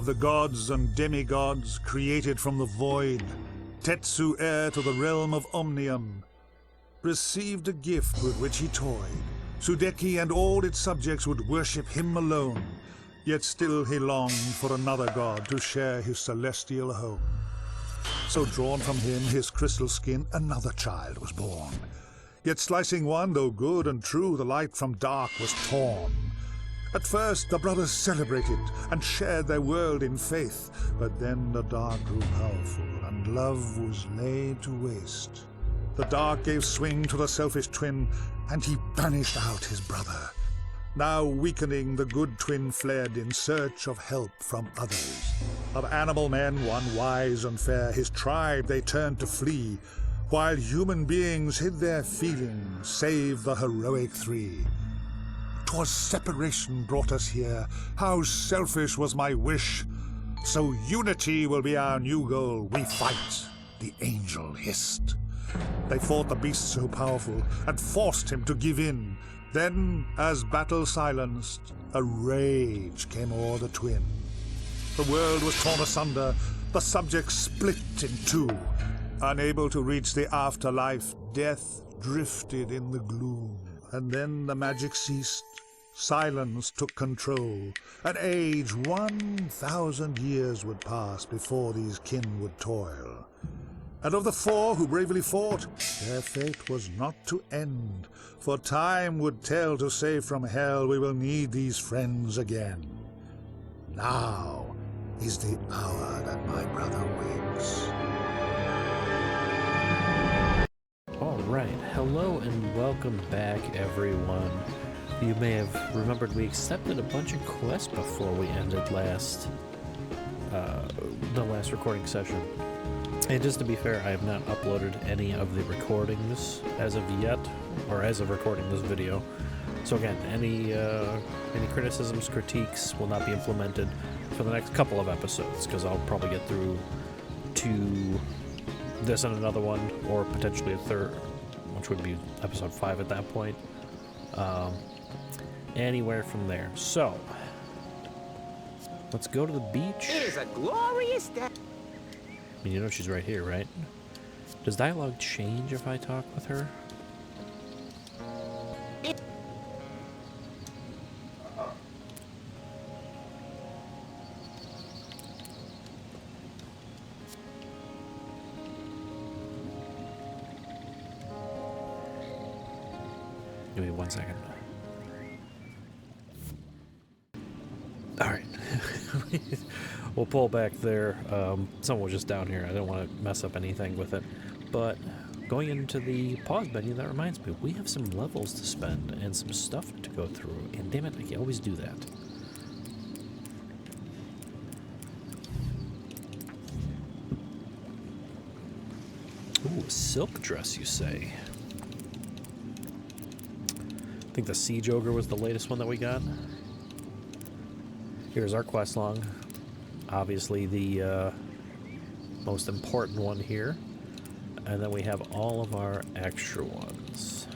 the gods and demigods created from the void, Tetsu, heir to the realm of Omnium, received a gift with which he toyed. Sudeki and all its subjects would worship him alone, yet still he longed for another god to share his celestial home. So drawn from him, his crystal skin, another child was born. Yet slicing one, though good and true, the light from dark was torn. At first the brothers celebrated and shared their world in faith, but then the dark grew powerful and love was laid to waste. The dark gave swing to the selfish twin, and he banished out his brother. Now weakening, the good twin fled in search of help from others. Of animal men, one wise and fair, his tribe they turned to flee, while human beings hid their feelings, save the heroic three. 'Twas separation brought us here. How selfish was my wish. So unity will be our new goal. We fight, the angel hissed. They fought the beast so powerful and forced him to give in. Then, as battle silenced, a rage came o'er the twin. The world was torn asunder, the subjects split in two. Unable to reach the afterlife, death drifted in the gloom. And then the magic ceased, silence took control. An age 1,000 years would pass before these kin would toil. And of the four who bravely fought, their fate was not to end, for time would tell to save from hell we will need these friends again. Now is the hour that my brother wakes. Alright, hello and welcome back everyone. You may have remembered we accepted a bunch of quests before we ended the last recording session. And just to be fair, I have not uploaded any of the recordings as of yet, or as of recording this video. So again, any criticisms, critiques will not be implemented for the next couple of episodes, because I'll probably get through to this and another one, or potentially a third, which would be episode 5 at that point. Anywhere from there. So, let's go to the beach. It is a glorious day. I mean, you know she's right here, right? Does dialogue change if I talk with her? Give me 1 second. Alright. We'll pull back there. Someone was just down here. I don't want to mess up anything with it. But going into the pause menu, that reminds me, we have some levels to spend and some stuff to go through. And damn it, I can always do that. Ooh, a silk dress, you say? I think the Siege Ogre was the latest one that we got. Here's our quest log. Obviously the most important one here. And then we have all of our extra ones.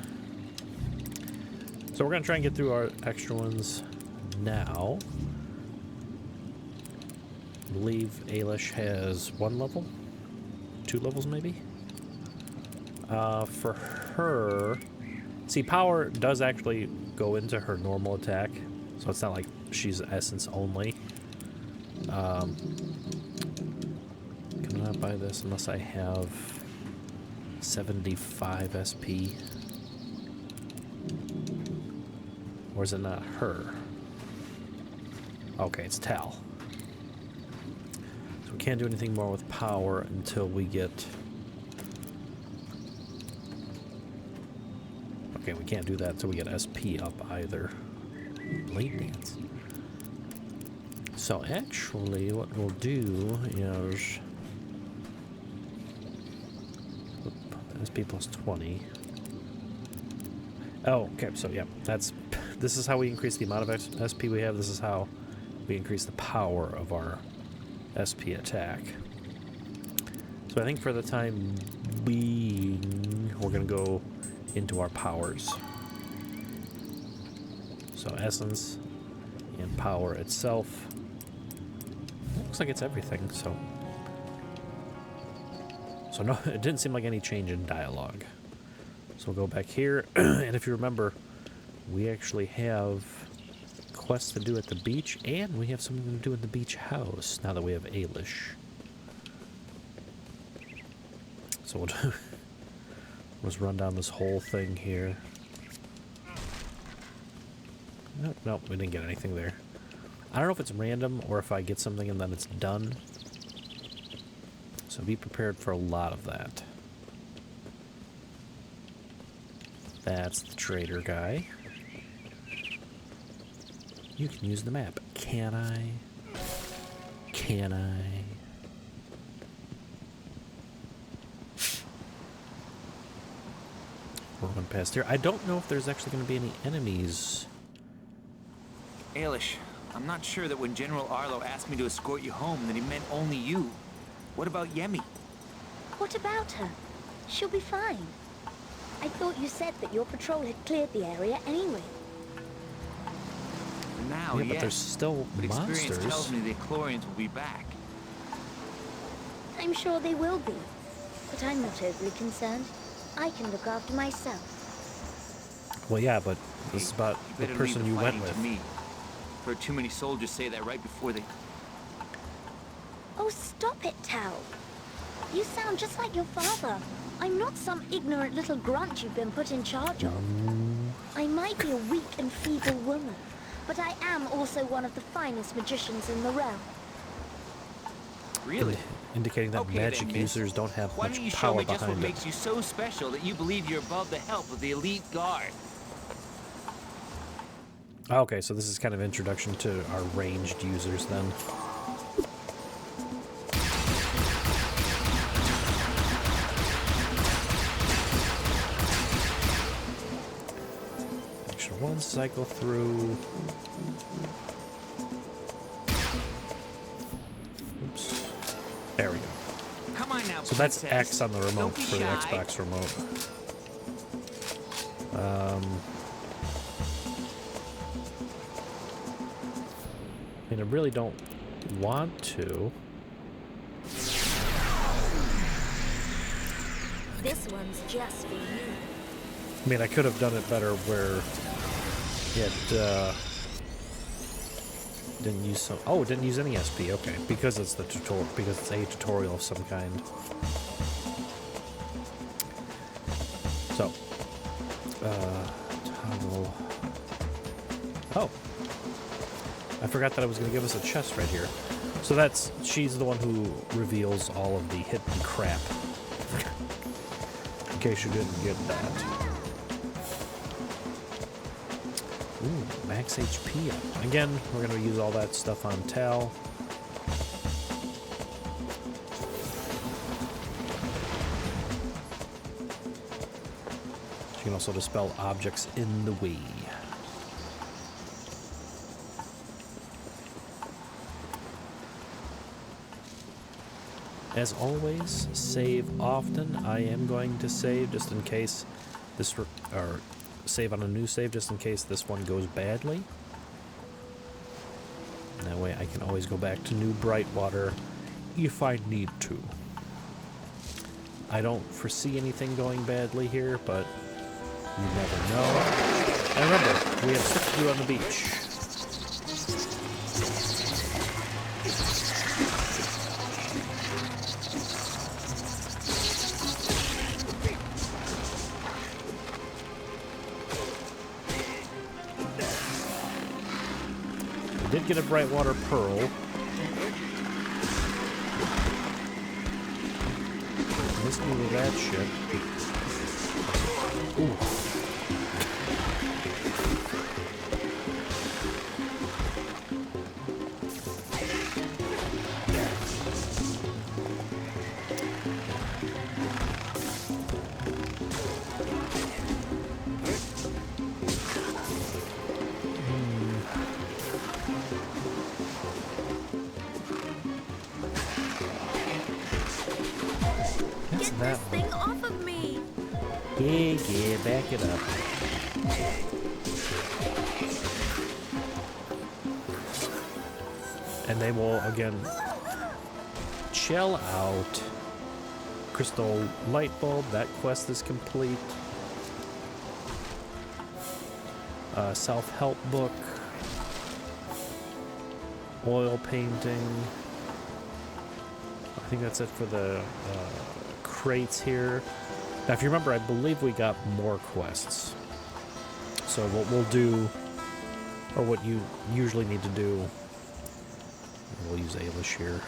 So we're going to try and get through our extra ones now. I believe Ailish has 1 level? 2 levels maybe? For her... See, power does actually go into her normal attack. So it's not like she's essence only. Cannot buy this unless I have 75 SP. Or is it not her? Okay, it's Tal. So we can't do anything more with power until we get... Okay, we can't do that until we get SP up either. Blade Dance. So actually what we'll do is... SP plus 20. Oh, okay, so yeah, this is how we increase the amount of SP we have. This is how we increase the power of our SP attack. So I think for the time being, we're gonna go into our powers. So essence and power itself. Looks like it's everything, so... So no, it didn't seem like any change in dialogue. So we'll go back here, and if you remember, we actually have quests to do at the beach, and we have something to do at the beach house, now that we have Ailish. So we'll do... Let's run down this whole thing here. Nope, we didn't get anything there. I don't know if it's random, or if I get something and then it's done. So be prepared for a lot of that. That's the trader guy. You can use the map. Can I? Can I? We're going past here. I don't know if there's actually going to be any enemies. Ailish, I'm not sure that when General Arlo asked me to escort you home that he meant only you. What about Yemi? What about her? She'll be fine. I thought you said that your patrol had cleared the area anyway. Now, Yeah, but yes. there's still But experience monsters. tells me the Chlorians will be back. I'm sure they will be. But I'm not overly concerned. I can look after myself. Well, yeah, but this is Hey, about the better person leave you the went fighting with. to me. Heard too many soldiers say that right before they... Oh, stop it, Tao. You sound just like your father. I'm not some ignorant little grunt you've been put in charge of. I might be a weak and feeble woman, but I am also one of the finest magicians in the realm. Really? Indicating that Okay, magic then, miss. users don't have Why much don't you show power me just what behind it. makes you so special that you believe you're above the help of the elite guard? Okay, so this is kind of introduction to our ranged users then. Action 1, cycle through. Oops. There we go. Come on now, So that's princess. X on the remote Don't be for the shy. Xbox remote. I mean, I really don't want to. This one's just for you. I mean, I could have done it better where it didn't use some. Oh, it didn't use any SP. Okay, because it's the tutorial. Because it's a tutorial of some kind. So, toggle. Oh, I forgot that I was going to give us a chest right here. So she's the one who reveals all of the hidden crap. In case you didn't get that. Ooh, max HP up. Again, we're going to use all that stuff on Tal. She can also dispel objects in the way. As always, save often. I am going to save just in case this, or save on a new save just in case this one goes badly. And that way I can always go back to New Brightwater if I need to. I don't foresee anything going badly here, but you never know. And remember, we have stuff to do on the beach. Did get a Brightwater Pearl. Missed me with that shit. Ooh. Get that this thing off of me! Yeah, back it up. And they will, again, shell out. Crystal light bulb, that quest is complete. Self-help book. Oil painting. I think that's it for the crates here. Now, if you remember, I believe we got more quests. So what we'll do, or what you usually need to do, we'll use Ailish here.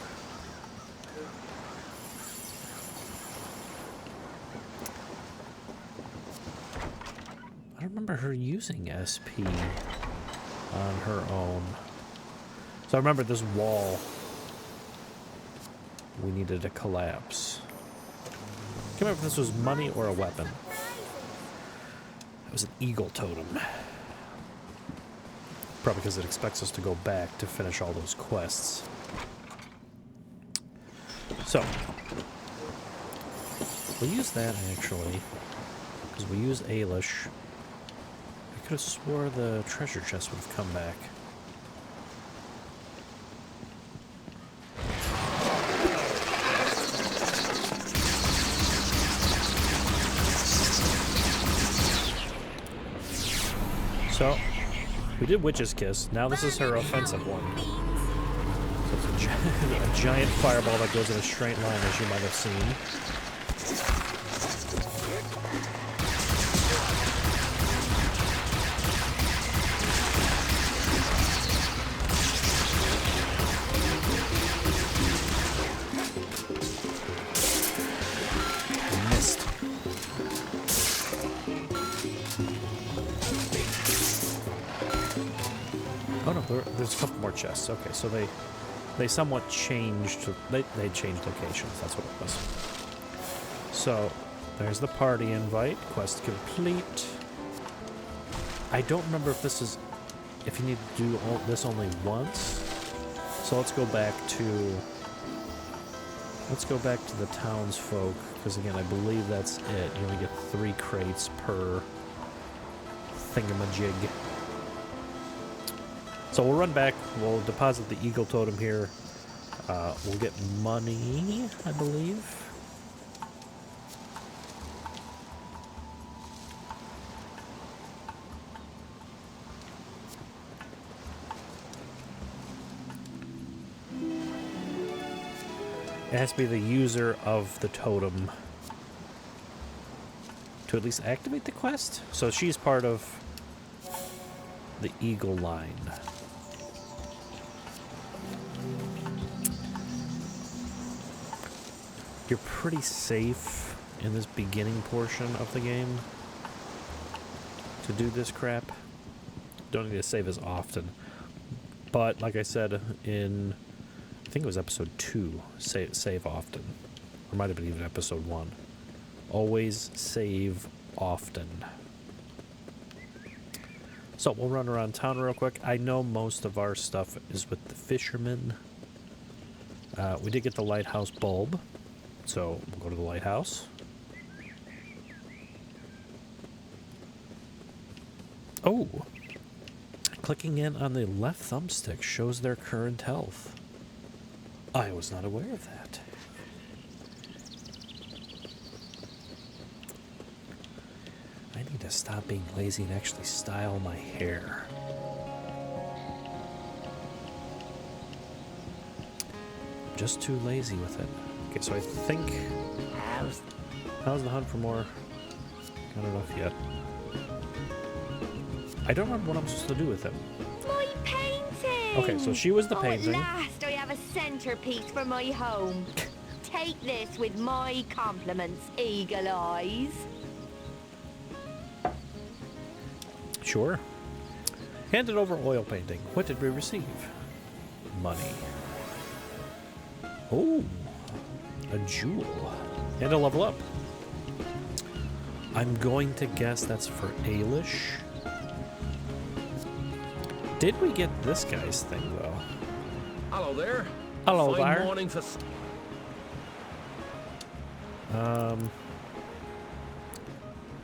I don't remember her using SP on her own. So I remember this wall we needed to collapse. I can't remember if this was money or a weapon. It was an eagle totem. Probably because it expects us to go back to finish all those quests. So, we'll use that actually, because we use Ailish. I could have swore the treasure chest would have come back. So, we did Witch's Kiss. Now this is her offensive one. So it's a giant fireball that goes in a straight line, as you might have seen. Missed. Oh no, there's a couple more chests. Okay, so they somewhat changed. They changed locations. That's what it was. So there's the party invite. Quest complete. I don't remember if this is if you need to do this only once. So let's go back to the townsfolk, because again, I believe that's it. You only get 3 crates per thingamajig. So we'll run back, we'll deposit the eagle totem here, we'll get money, I believe. It has to be the user of the totem to at least activate the quest. So she's part of the eagle line. You're pretty safe in this beginning portion of the game to do this crap. Don't need to save as often. But like I said in, I think it was episode 2, save often. Or might have been even episode 1. Always save often. So we'll run around town real quick. I know most of our stuff is with the fishermen. We did get the lighthouse bulb. So we'll go to the lighthouse. Oh! Clicking in on the left thumbstick shows their current health. I was not aware of that. I need to stop being lazy and actually style my hair. I'm just too lazy with it. Okay, so I think... How's the hunt for more? Not enough yet. I don't remember what I'm supposed to do with it. My painting! Okay, so she was the painting. At last I have a centerpiece for my home. Take this with my compliments, Eagle Eyes. Sure. Handed over oil painting. What did we receive? Money. Oh, a jewel. And a level up. I'm going to guess that's for Ailish. Did we get this guy's thing, though? Hello there. Hello Fine there. morning for...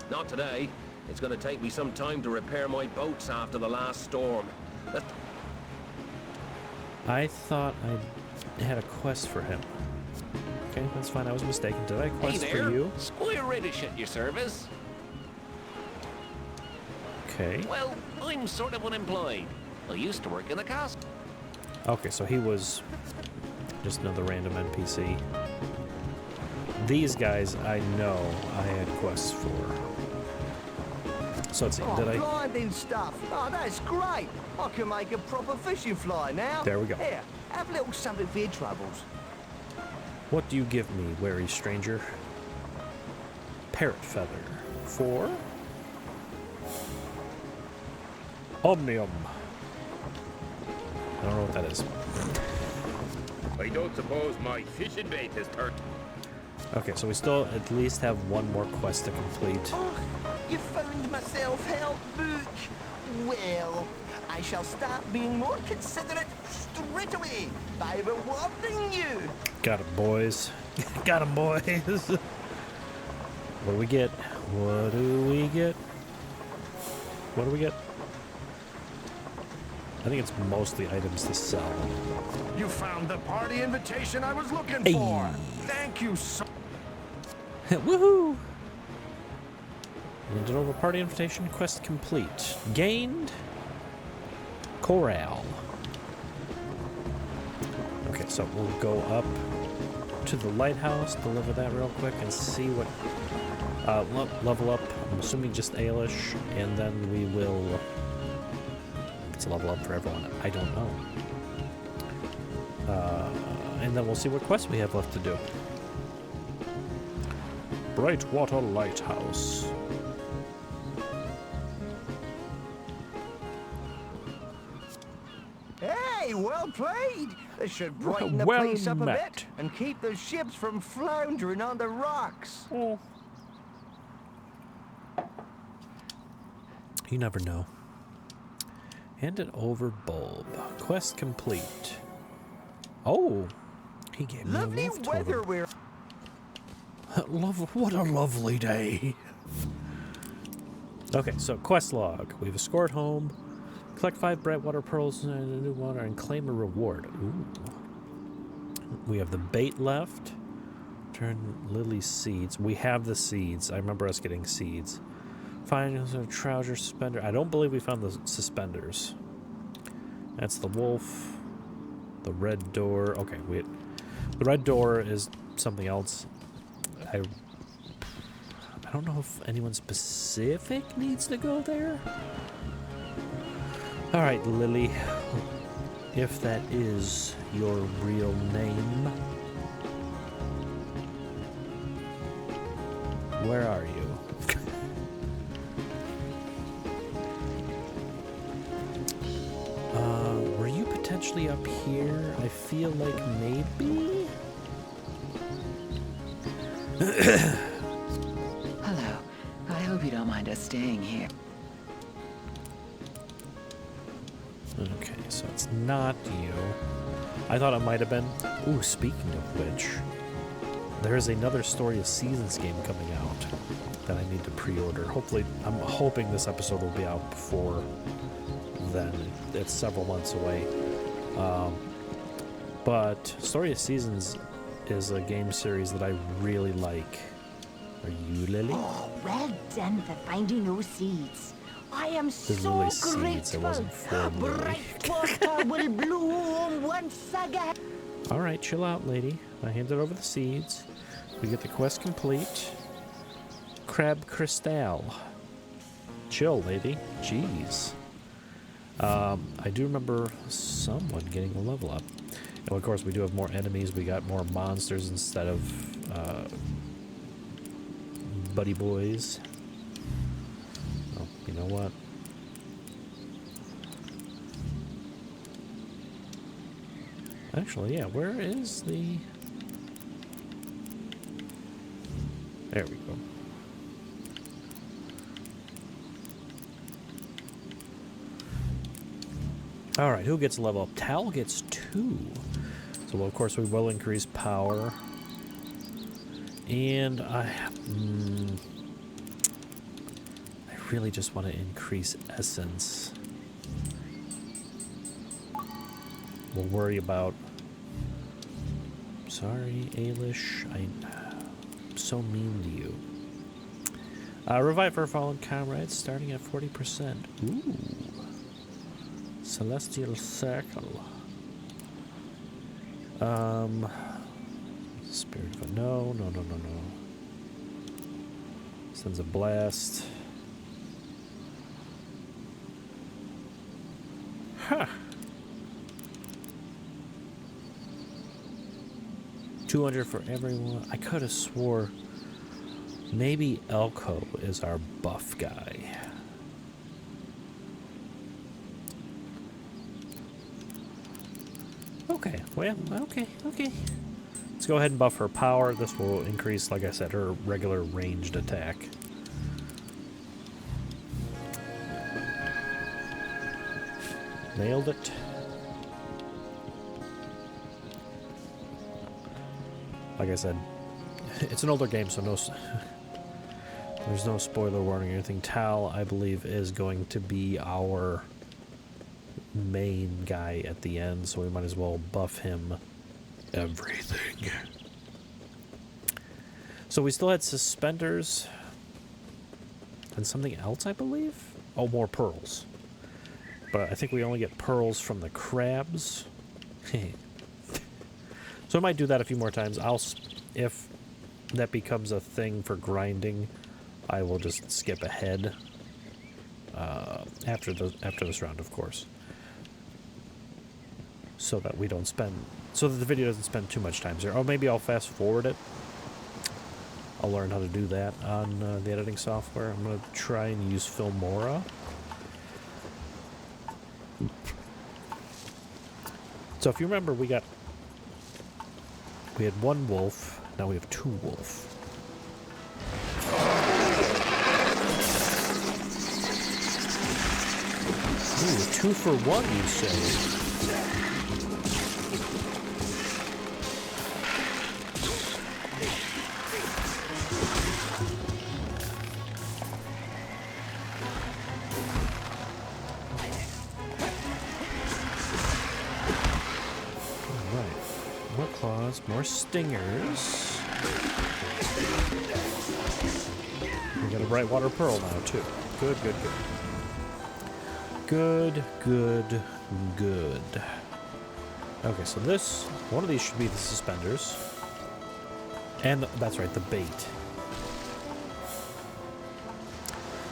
Not today. It's going to take me some time to repair my boats after the last storm. I thought I had a quest for him. Okay, that's fine. I was mistaken. Did I Hey quest there, for you? Squire Reddish at your service. Okay. Well, I'm sort of unemployed. I used to work in the castle. Okay, so he was just another random NPC. These guys I know I had quests for. So let's see, Oh, did I? blinding stuff. Oh, that's great. I can make a proper fishing fly now. There we go. Here, have a little something for your troubles. What do you give me, wary stranger? Parrot feather. 4? Omnium. I don't know what that is. I don't suppose my fishing bait is turned. Okay, so we still at least have one more quest to complete. Oh, you found my self-help book. Well, I shall start being more considerate straight away by rewarding you. Got 'em, boys. Got 'em, boys. What do we get? What do we get? What do we get? I think it's mostly items to sell. You found the party invitation I was looking Hey. for. Thank you so Woohoo! Handed over party invitation, quest complete. Gained Corral. Okay, so we'll go up to the lighthouse, deliver that real quick, and see what level up. I'm assuming just Ailish, and then we will. It's a level up for everyone. I don't know. And then we'll see what quests we have left to do. Brightwater Lighthouse. Hey, well played. This should brighten the Well place up a met. bit and keep the ships from floundering on the rocks. Oh. You never know. Hand it over, bulb. Quest complete. Oh, he gave me Lovely a love weather totem. we're... What a lovely day. Okay, so quest log. We've escorted home, collect 5 Brightwater pearls in a new water, and claim a reward. Ooh. We have the bait left. Turn Lily's seeds. We have the seeds. I remember us getting seeds. Find a trouser suspender. I don't believe we found the suspenders. That's the wolf. The red door. Okay, the red door is something else. I don't know if anyone specific needs to go there. All right, Lily. If that is your real name. Where are you? Were you potentially up here? I feel like maybe? Hello. I hope you don't mind us staying here. Okay, so it's not you. I thought it might have been. Ooh, speaking of which, there is another Story of Seasons game coming out that I need to pre-order. Hopefully, I'm hoping this episode will be out before then. It's several months away. But Story of Seasons is a game series that I really like. Are you, Lily? Oh, well done for finding those seeds. I am The so Lily seeds. It grateful. wasn't for Lily. Brightwater will bloom once again. All right, chill out, lady. I handed over the seeds. We get the quest complete. Crab Crystal. Chill, lady. Jeez. I do remember someone getting a level up. And of course, we do have more enemies. We got more monsters instead of buddy boys. Oh, you know what? Actually, yeah, where is the... There we go. Alright, who gets a level up? Tal gets 2. So, well, of course, we will increase power. And I really just want to increase essence. We'll worry about Sorry, Ailish. I'm so mean to you. Revive our fallen comrades starting at 40%. Ooh. Celestial Circle. Spirit of a no. Sends a blast. Huh. 200 for everyone. I could have swore maybe Elko is our buff guy. Okay, well, okay. Let's go ahead and buff her power. This will increase, like I said, her regular ranged attack. Nailed it. Like I said, it's an older game, so there's no spoiler warning or anything. Tal, I believe, is going to be our main guy at the end, so we might as well buff him everything. So we still had suspenders and something else, I believe? Oh, more pearls. But I think we only get pearls from the crabs. So I might do that a few more times. If that becomes a thing for grinding, I will just skip ahead after this round, of course, so that the video doesn't spend too much time here. Or maybe I'll fast forward it. I'll learn how to do that on the editing software. I'm gonna try and use Filmora. So if you remember, we had one wolf, now we have 2 wolf. Ooh, 2 for 1, you say? More stingers. We got a bright water pearl now, too. Good. Okay, so one of these should be the suspenders. And that's right, the bait.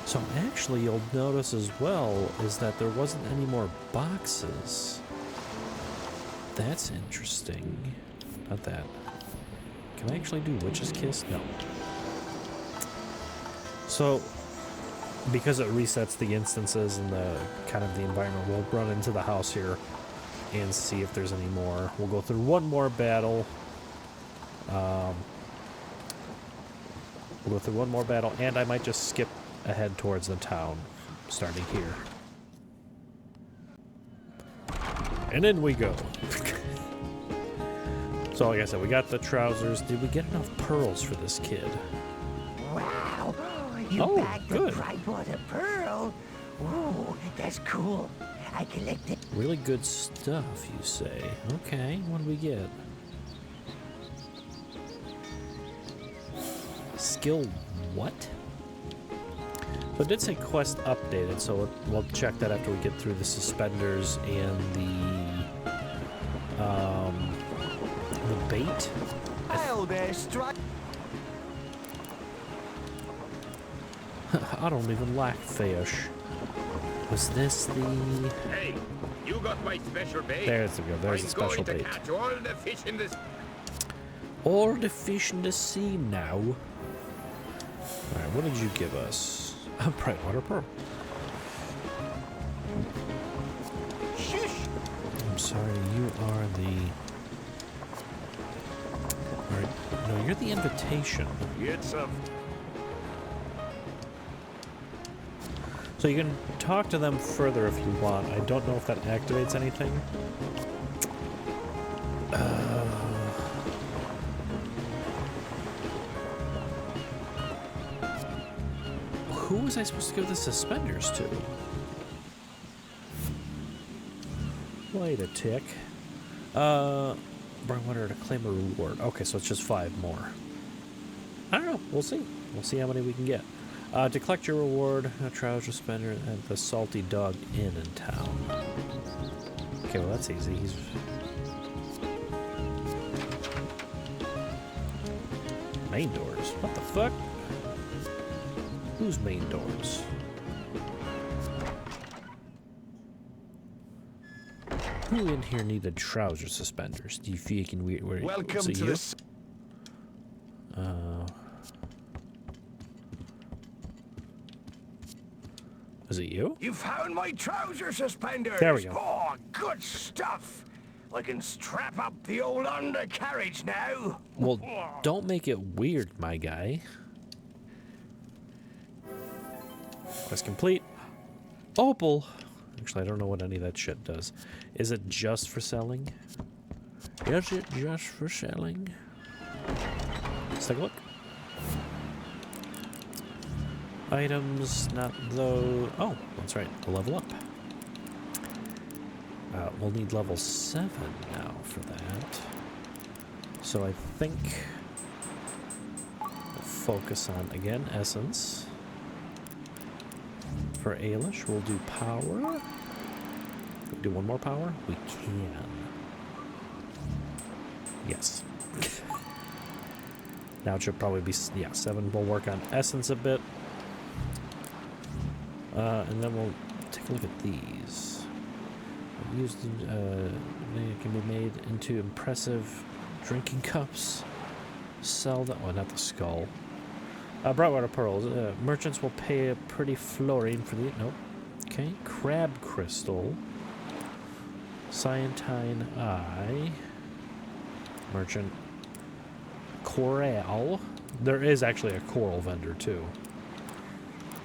So actually, you'll notice as well is that there wasn't any more boxes. That's interesting. Not that. Can I actually do Witch's Kiss? No. So, because it resets the instances and the kind of the environment, we'll run into the house here and see if there's any more. We'll go through one more battle. And I might just skip ahead towards the town, starting here. And in we go. So, like I said, we got the trousers. Did we get enough pearls for this kid? Wow! You bagged the Brightwater Pearl? Ooh, that's cool. I collected. Really good stuff, you say. Okay, what do we get? Skill what? So it did say quest updated, so we'll check that after we get through the suspenders and the bait. I don't even like fish. Was this the... Hey, you got my special bait. There's the special bait. I'm going to catch all the fish in this... All the fish in the sea now. Alright, what did you give us? A bright water pearl. Shush! I'm sorry, you are the... No, you're the invitation. Get some. So you can talk to them further if you want. I don't know if that activates anything. Who was I supposed to give the suspenders to? Wait a tick. Brightwater to claim a reward. Okay, so it's just 5 more. I don't know. We'll see. We'll see how many we can get. To collect your reward, a trouser spender at the Salty Dog Inn in town. Okay, well that's easy. He's... Main doors? What the fuck? Whose main doors? Who in here needed trouser suspenders? Do you feel you can wear? Welcome is it to you? this. Is it you? You found my trouser suspenders. There we go. Oh, good stuff. I can strap up the old undercarriage now. Well, don't make it weird, my guy. Quest complete. Opal. Actually, I don't know what any of that shit does. Is it just for selling? Is it just for selling? Let's take a look. Items, not those. Oh, that's right. A level up. We'll need level 7 now for that. So I think we'll focus on, again, essence. For Ailish, we'll do power. Can we do one more power? We can. Yes. Now it should probably be, yeah, 7. We'll work on essence a bit. And then we'll take a look at these. Used, they can be made into impressive drinking cups. Sell that one, not the skull. Brightwater pearls. Merchants will pay a pretty florin for the. Nope. Okay. Crab crystal. Cyantine eye. Merchant. Coral. There is actually a coral vendor too.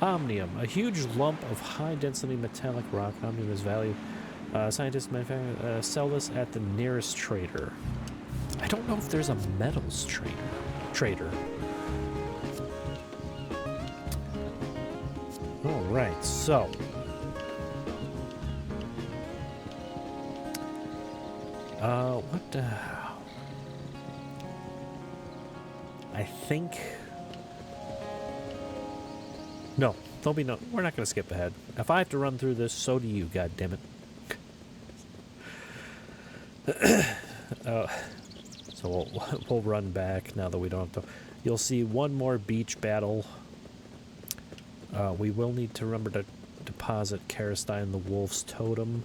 Omnium. A huge lump of high-density metallic rock. Omnium is valued. Scientists sell this at the nearest trader. I don't know if there's a metals trader. All right, so what? I think. No, there'll be no. We're not going to skip ahead. If I have to run through this, so do you. God damn it. So we'll run back now that we don't have to. You'll see one more beach battle. We will need to remember to deposit Karastine the Wolf's totem.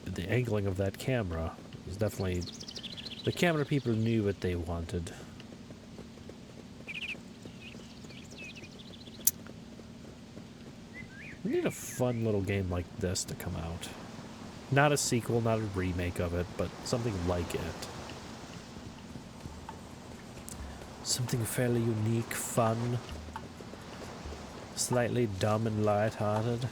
The angling of that camera was definitely... The camera people knew what they wanted. We need a fun little game like this to come out. Not a sequel, not a remake of it, but something like it. Something fairly unique, fun, slightly dumb and lighthearted.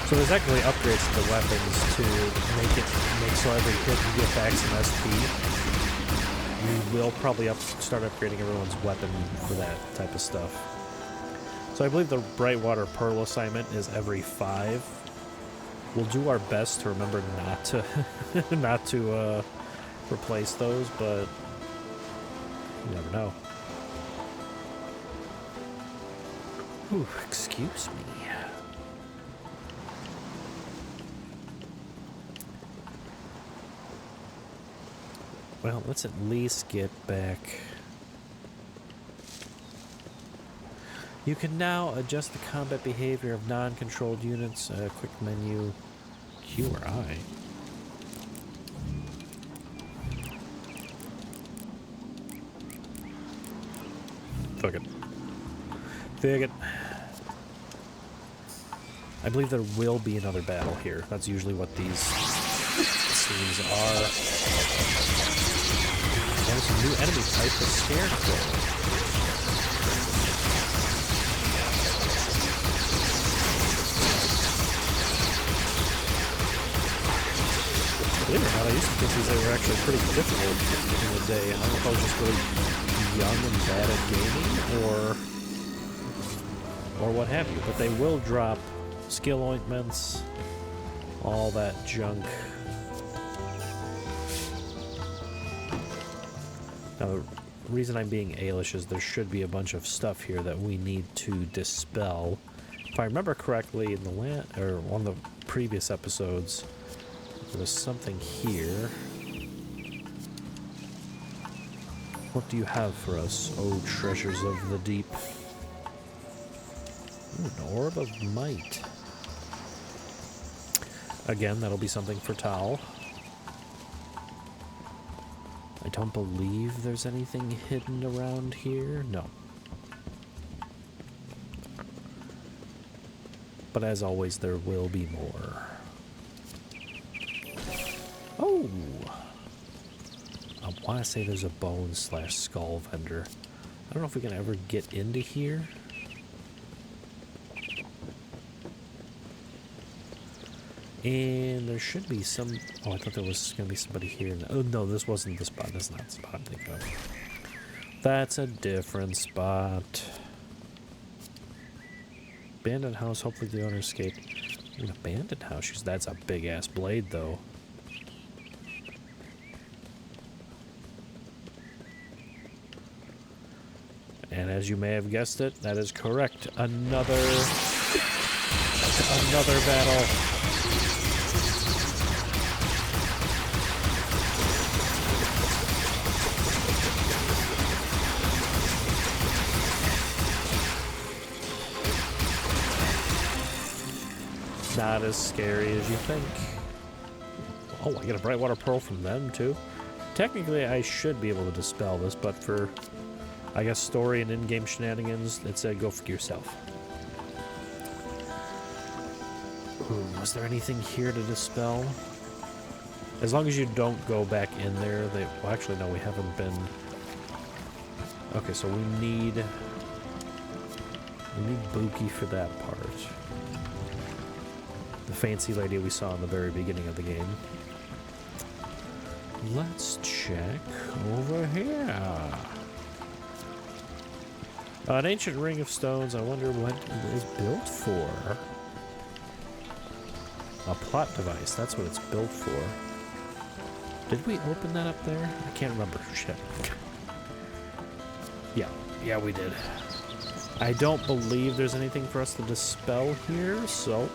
So there's actually upgrades to the weapons to make so every hit you get back some SP. We will probably start upgrading everyone's weapon for that type of stuff. So I believe the Brightwater Pearl assignment is every 5. We'll do our best to remember not to replace those, but you never know. Ooh, excuse me. Well, let's at least get back. You can now adjust the combat behavior of non-controlled units. Quick menu, Q or I. Fuck it. Fuck it. I believe there will be another battle here. That's usually what these These are there's a new enemy type, the Scarecrow. Believe it or not, I used to think these were actually pretty difficult in the day. I don't know if I was just really young and bad at gaming, or what have you. But they will drop skill ointments, all that junk. Now, the reason I'm being Ailish is there should be a bunch of stuff here that we need to dispel. If I remember correctly, in the one of the previous episodes, there was something here. What do you have for us, oh treasures of the deep? Ooh, an orb of might. Again, that'll be something for Tal. I don't believe there's anything hidden around here. No. But as always, there will be more. Oh! I want to say there's a bone/skull vendor. I don't know if we can ever get into here. And there should be some... Oh, I thought there was going to be somebody here. Oh, no, this wasn't the spot. That's not the spot I'm thinking of. That's a different spot. Abandoned house. Hopefully the owner escaped. An abandoned house. That's a big-ass blade, though. And as you may have guessed it, that is correct. Another battle. Not as scary as you think. Oh, I get a Brightwater Pearl from them, too. Technically, I should be able to dispel this, but for, I guess, story and in-game shenanigans, it said go for yourself. Ooh, was there anything here to dispel? As long as you don't go back in there, well, actually, no, we haven't been... Okay, so we need Buki for that part. The fancy lady we saw in the very beginning of the game. Let's check over here. An ancient ring of stones. I wonder what it was built for. A plot device. That's what it's built for. Did we open that up there? I can't remember. Shit. Yeah, we did. I don't believe there's anything for us to dispel here, so...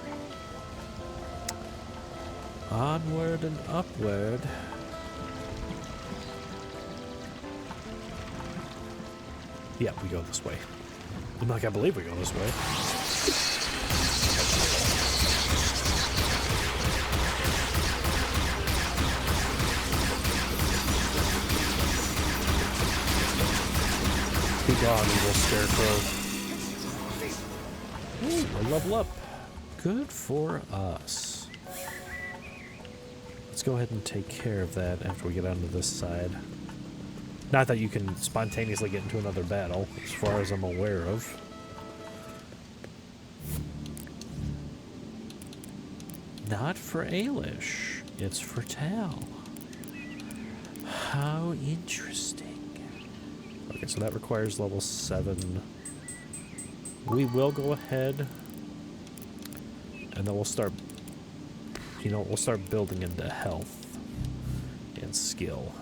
Onward and upward. Yeah, we go this way. I'm like, I believe we go this way. Be gone, evil scarecrow. Ooh, a level up. Good for us. Let's go ahead and take care of that after we get onto this side. Not that you can spontaneously get into another battle, as far as I'm aware of. Not for Ailish. It's for Tal. How interesting. Okay, so that requires level 7. We will go ahead, and then we'll start... You know, we'll start building into health and skill.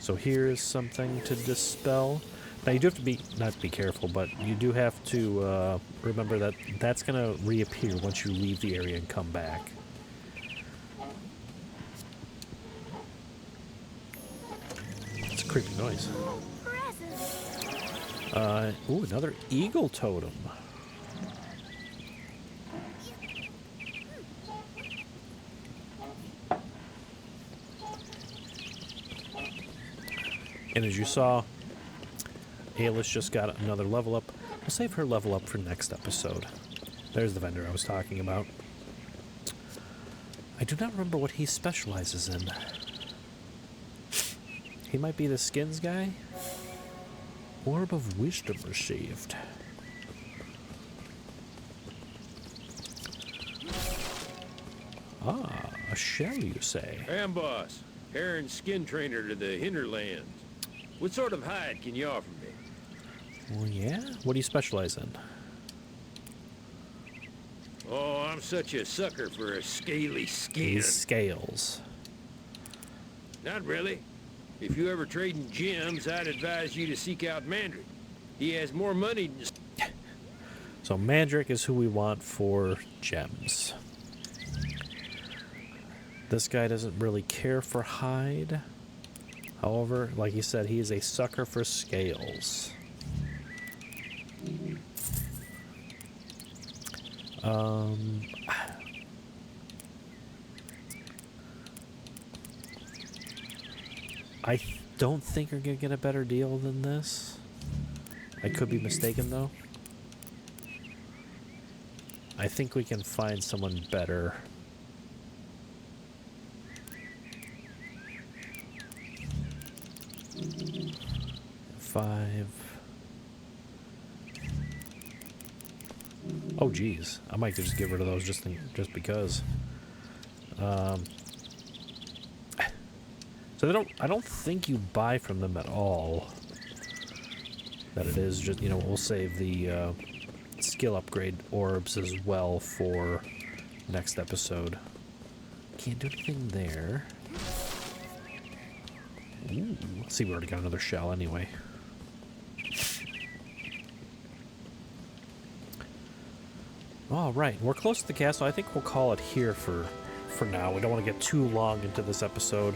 So here's something to dispel. Now you do have to be, not be careful, but you do have to remember that that's going to reappear once you leave the area and come back. It's a creepy noise. Ooh, another eagle totem. And as you saw, Ailish just got another level up. We'll save her level up for next episode. There's the vendor I was talking about. I do not remember what he specializes in. He might be the skins guy. Orb of Wisdom received. Ah, a shell, you say? Amboss, Heron skin trainer to the hinterlands. What sort of hide can you offer me? Well, yeah? What do you specialize in? Oh, I'm such a sucker for a scaly skin. These scales. Not really. If you ever trade in gems, I'd advise you to seek out Mandrake. He has more money than... So Mandrake is who we want for gems. This guy doesn't really care for hide. However, like he said, he is a sucker for scales. I don't think we're gonna get a better deal than this. I could be mistaken though. I think we can find someone better. $5. Oh geez, I might just get rid of those just because. So I don't think you buy from them at all. That it is just, you know, we'll save the skill upgrade orbs as well for next episode. Can't do anything there. Ooh, let's see, we already got another shell anyway. All right, we're close to the castle. I think we'll call it here for now. We don't want to get too long into this episode.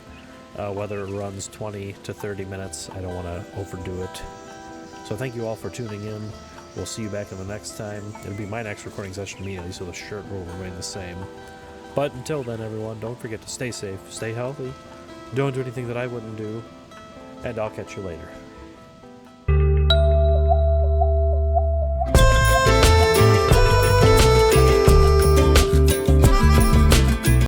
Whether it runs 20 to 30 minutes, I don't want to overdo it. So thank you all for tuning in. We'll see you back in the next time. It'll be my next recording session immediately, so the shirt will remain the same. But until then, everyone, don't forget to stay safe, stay healthy, don't do anything that I wouldn't do, and I'll catch you later.